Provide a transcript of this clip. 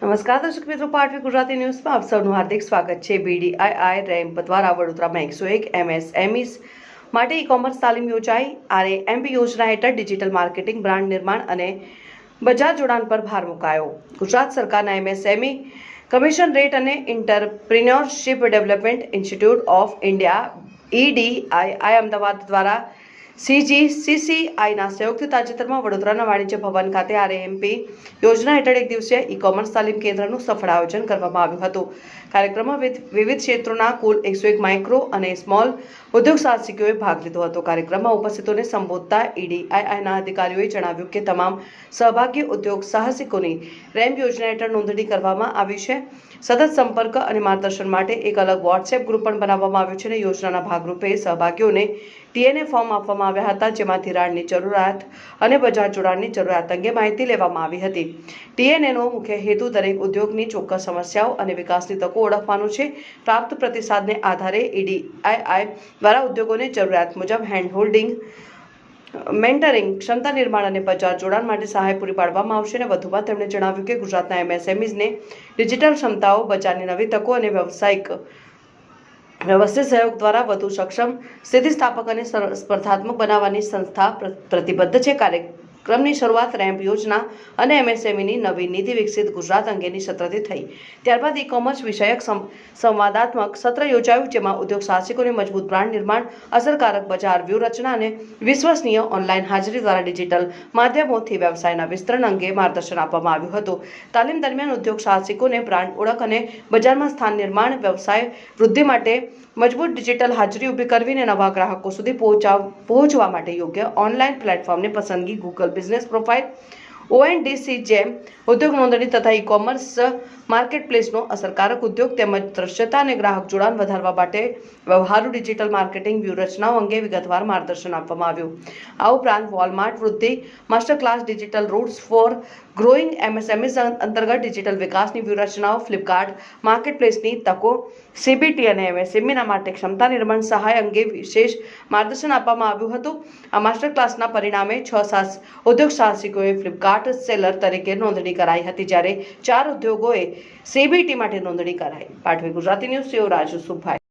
નમસ્કાર દર્શક મિત્રો, પાટવી ગુજરાતી ન્યૂઝમાં આપ સૌનું હાર્દિક સ્વાગત છે। BDII રેમ્પ દ્વારા વડોદરામાં 101 MSMEs માટે ઈ-કોમર્સ તાલીમ યોજાઈ। RAMP યોજના હેઠળ ડિજિટલ માર્કેટિંગ, બ્રાન્ડ નિર્માણ અને બજાર જોડાણ પર ભાર મુકાયો। ગુજરાત સરકારના MSME કમિશન રેટ અને entrepreneurship development institute of India EDII Ahmedabad દ્વારા CGCCIના સહયોગથી તાજેતરમાં વડોદરાના વાણિજ્ય ભવન ખાતે RAMP યોજના હેઠળ એક દિવસીય ઈ-કોમર્સ તાલીમ કેન્દ્રનું સફળ આયોજન કરવામાં આવ્યું હતું। કાર્યક્રમમાં વિવિધ ક્ષેત્રોના કુલ 101 માઇક્રો અને સ્મોલ ઉદ્યોગ સાહસિકોએ ભાગ લીધો હતો। કાર્યક્રમમાં ઉપસ્થિતોને સંબોધતા EDIIના અધિકારીઓએ જણાવ્યું કે તમામ સહભાગી ઉદ્યોગ સાહસિકોની રેમ્પ યોજના હેઠળ નોંધણી કરવામાં આવી છે। સતત સંપર્ક અને માર્ગદર્શન માટે એક અલગ વોટ્સએપ ગ્રુપ પણ બનાવવામાં આવ્યું છે અને યોજનાના ભાગરૂપે સહભાગીઓને TNA ફોર્મ આપવામાં આવ્યા હતા, જેમાં ધિરાણની જરૂરિયાત અને બજાર જોડાણની જરૂરિયાત અંગે માહિતી લેવામાં આવી હતી। TNAનો મુખ્ય હેતુ દરેક ઉદ્યોગની ચોક્કસ સમસ્યાઓ અને વિકાસની તકો ઓળખવાનો છે। પ્રાપ્ત પ્રતિસાદને આધારે EDII દ્વારા ઉદ્યોગોને જરૂરિયાત મુજબ હેન્ડ હોલ્ડિંગ, મેન્ટરિંગ, ક્ષમતા નિર્માણ અને બજાર જોડાણ માટે સહાય પૂરી પાડવામાં આવશે। અને વધુમાં તેમણે જણાવ્યું કે ગુજરાતના MSMEsને ડિજિટલ ક્ષમતાઓ, બજારની નવી તકો અને વ્યવસ્થિત સહયોગ દ્વારા વધુ સક્ષમ, સ્થિતિસ્થાપક અને સ્પર્ધાત્મક બનાવવાની સંસ્થા પ્રતિબદ્ધ છે। કાર્યક્રમની શરૂઆત રેમ્પ યોજના અને MSMEની નવી નીતિ વિકસિત ગુજરાત અંગેની સત્રથી થઈ। ત્યારબાદ ઈ-કોમર્સ વિષયક સંવાદાત્મક સત્ર યોજાયું, જેમાં ઉદ્યોગ સાહસિકોને મજબૂત બ્રાન્ડ નિર્માણ, અસરકારક બજાર વ્યૂહરચના અને વિશ્વસનીય ઓનલાઈન હાજરી દ્વારા ડિજિટલ માધ્યમોથી વ્યવસાયના વિસ્તરણ અંગે માર્ગદર્શન આપવામાં આવ્યું હતું। તાલીમ દરમિયાન ઉદ્યોગ સાહસિકોને બ્રાન્ડ ઓળખ અને બજારમાં સ્થાન નિર્માણ, વ્યવસાય વૃદ્ધિ માટે મજબૂત ડિજિટલ હાજરી ઊભી કરવી અને નવા ગ્રાહકો સુધી પહોંચવા માટે યોગ્ય ઓનલાઈન પ્લેટફોર્મની પસંદગી, ગૂગલ બિઝનેસ પ્રોફાઇલ, ONDC જેમ ઉદ્યોગ નોંધણી તથા ઈ-કોમર્સ માર્કેટપ્લેસનો અસરકારક ઉદ્યોગ તેમજ દ્રશ્યતા અને ગ્રાહક જોડાણ વધારવા માટે વ્યવહારુ ડિજિટલ માર્કેટિંગ વ્યૂહરચનાઓ અંગે વિગતવાર માર્ગદર્શન આપવામાં આવ્યું। આ ઉપરાંત Walmart Vriddhi master class, digital roots for growing MSMEs અંતર્ગત ડિજિટલ વિકાસની વ્યૂહરચનાઓ, ફ્લિપકાર્ટ માર્કેટપ્લેસની તકો, CBT અને MSMEના માટે ક્ષમતા નિર્માણ સહાય અંગે વિશેષ માર્ગદર્શન આપવામાં આવ્યું હતું। આ માસ્ટર ક્લાસના પરિણામે 6 ઉદ્યોગ સાહસિકોએ ફ્લિપકાર્ટ સેલર તરીકે નોંધણી કરાઈ હતી, જ્યારે 4 ઉદ્યોગોએ CBT માટે નોંધણી કરાઈ। પાટવી ગુજરાતી ન્યૂઝ, રાજુ સુભાઈ।